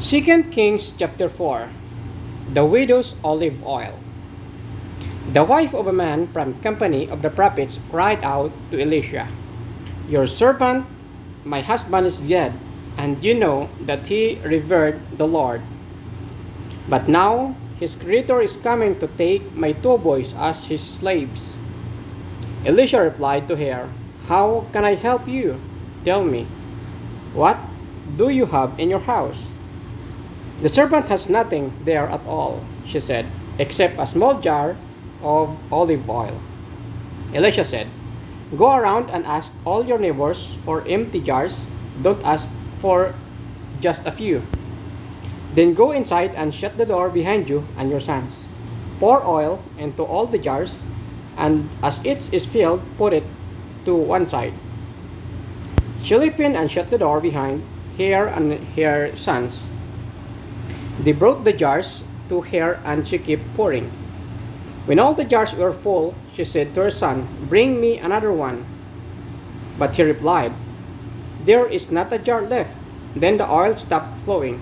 2 Kings chapter 4. The widow's olive oil. The wife of a man from company of the prophets cried out to Elisha, "Your servant, my husband is dead, and you know that he revered the Lord. But now his creator is coming to take my two boys as his slaves." Elisha replied to her, "How can I help you? Tell me, what do you have in your house?" "The servant has nothing there at all," she said, "except a small jar of olive oil." Elisha said, "Go around and ask all your neighbors for empty jars. Don't ask for just a few. Then go inside and shut the door behind you and your sons. Pour oil into all the jars, and as it is filled, put it to one side. She leaped in and shut the door behind her and her sons. They brought the jars to her and she kept pouring. When all the jars were full, she said to her son, "Bring me another one." But he replied, "There is not a jar left." Then the oil stopped flowing.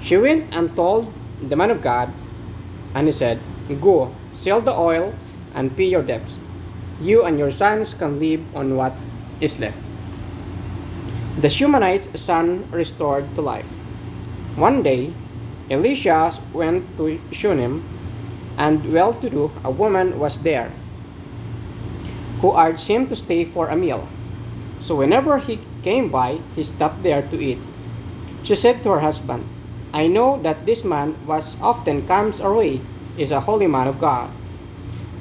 She went and told the man of God, and he said, "Go, sell the oil and pay your debts. You and your sons can live on what is left." The Shunammite son restored to life. One day, Elisha went to Shunem, and well-to-do a woman was there, who urged him to stay for a meal. So whenever he came by, he stopped there to eat. She said to her husband, "I know that this man was often comes our way is a holy man of God.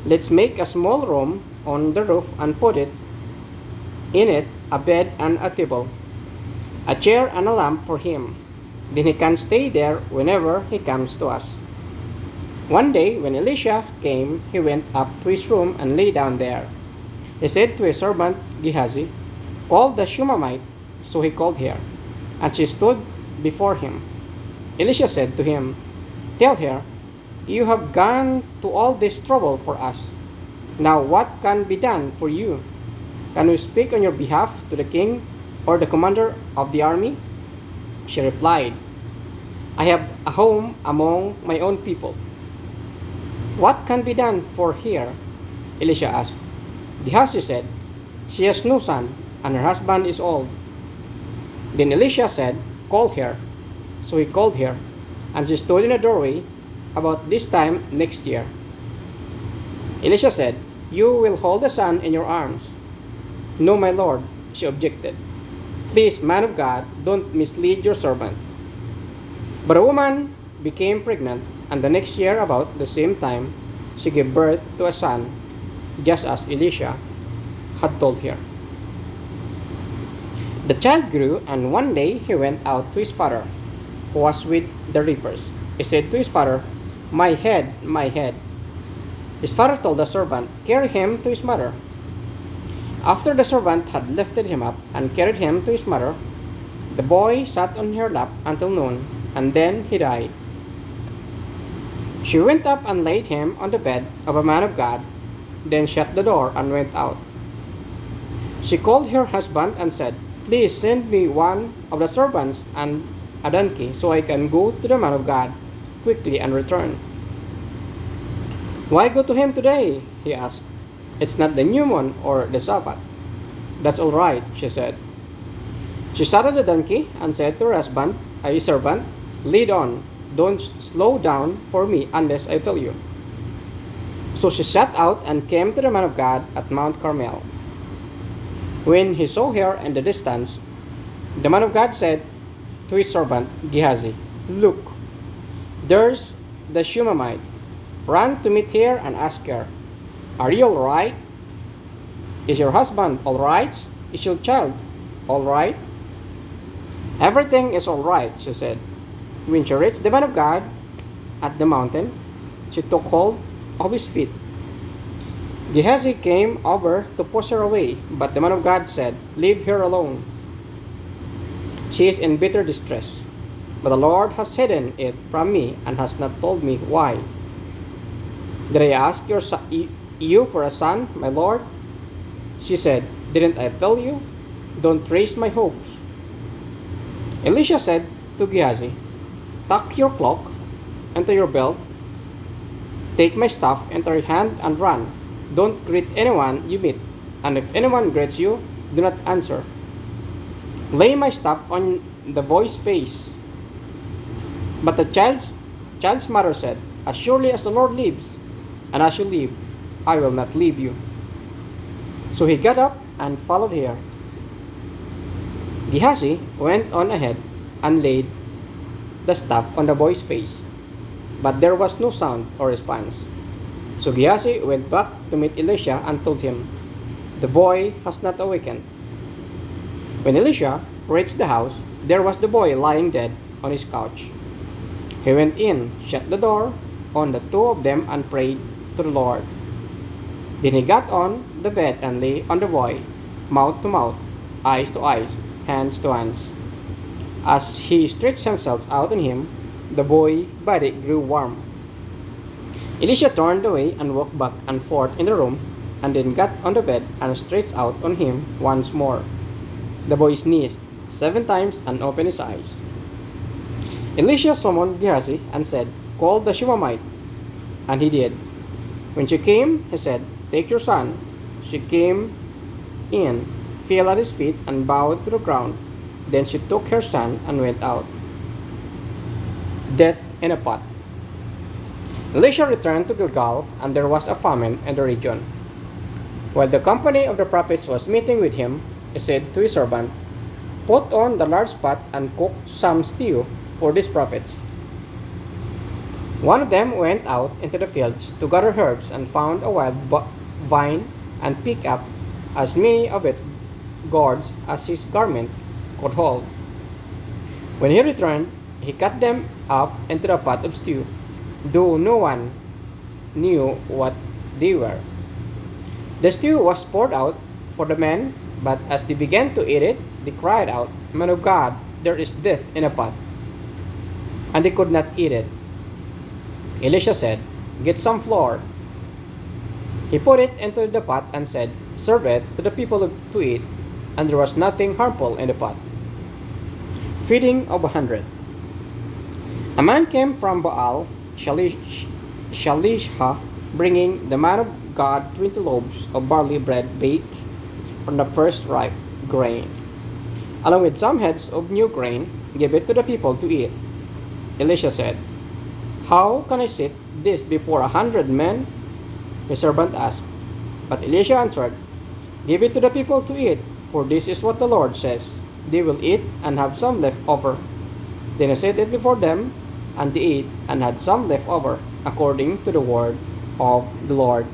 Let's make a small room on the roof and put in it a bed and a table, a chair and a lamp for him. Then he can stay there whenever he comes to us." One day, when Elisha came, he went up to his room and lay down there. He said to his servant Gehazi, "Call the Shunammite." So he called her, and she stood before him. Elisha said to him, "Tell her, you have gone to all this trouble for us. Now what can be done for you? Can we speak on your behalf to the king or the commander of the army?" She replied, "I have a home among my own people." "What can be done for her?" Elisha asked. Gehazi said, "She has no son, and her husband is old." Then Elisha said, "Call her." So he called her, and she stood in a doorway about this time next year. Elisha said, "You will hold the son in your arms." "No, my lord," she objected. "Please, man of God, don't mislead your servant." But a woman became pregnant, and the next year about the same time, she gave birth to a son, just as Elisha had told her. The child grew, and one day he went out to his father, who was with the reapers. He said to his father, "My head, my head." His father told the servant, "Carry him to his mother." After the servant had lifted him up and carried him to his mother, the boy sat on her lap until noon, and then he died. She went up and laid him on the bed of a man of God, then shut the door and went out. She called her husband and said, "Please send me one of the servants and a donkey, so I can go to the man of God quickly and return." "Why go to him today?" he asked. "It's not the new moon or the Sabbath." "That's all right," she said. She saddled the donkey and said to her husband, a servant, "Lead on, don't slow down for me unless I tell you." So she set out and came to the man of God at Mount Carmel. When he saw her in the distance, the man of God said to his servant Gehazi, "Look, there's the Shunammite. Run to meet her and ask her, 'Are you all right? Is your husband all right? Is your child all right?'" "Everything is all right," she said. When she reached the man of God at the mountain, she took hold of his feet. Gehazi came over to push her away, but the man of God said, "Leave her alone. She is in bitter distress, but the Lord has hidden it from me and has not told me why. Did I ask you for a son, my lord?" She said, "Didn't I tell you? Don't raise my hopes." Elisha said to Gehazi, Tuck your cloak into your belt, take my staff into your hand and run. Don't greet anyone you meet, and if anyone greets you, do not answer. Lay my staff on the boy's face. But the child's mother said, as surely as the Lord lives, and as you live, I will not leave you. So he got up and followed her. Gehazi went on ahead and laid the staff on the boy's face, but there was no sound or response. So Gehazi went back to meet Elisha and told him, the boy has not awakened. When Elisha reached the house, there was the boy lying dead on his couch. He went in, shut the door on the two of them, and prayed to the Lord. Then he got on the bed and lay on the boy, mouth to mouth, eyes to eyes, hands to hands. As he stretched himself out on him, the boy's body grew warm. Elisha turned away and walked back and forth in the room, and then got on the bed and stretched out on him once more. The boy sneezed 7 times and opened his eyes. Elisha summoned Gehazi and said, call the Shunammite. And he did. When she came, he said, take your son. She came in, fell at his feet, and bowed to the ground. Then she took her son and went out. Death in a pot. Elisha returned to Gilgal, and there was a famine in the region. While the company of the prophets was meeting with him, he said to his servant, put on the large pot and cook some stew for these prophets. One of them went out into the fields to gather herbs and found a wild vine and picked up as many of its gourds as his garment could hold. When he returned, he cut them up into the pot of stew, though no one knew what they were. The stew was poured out for the men, but as they began to eat it, they cried out, man of God, there is death in a pot. And they could not eat it. Elisha said, get some flour. He put it into the pot and said, serve it to the people to eat, and there was nothing harmful in the pot. Feeding of 100. A man came from Baal Shalishah, bringing the man of God 20 loaves of barley bread baked from the first ripe grain, along with some heads of new grain. Give it to the people to eat. Elisha said, how can I sit this before 100 men? His servant asked. But Elisha answered, give it to the people to eat, for this is what the Lord says. They will eat and have some left over. Then he set it before them, and they ate and had some left over, according to the word of the Lord.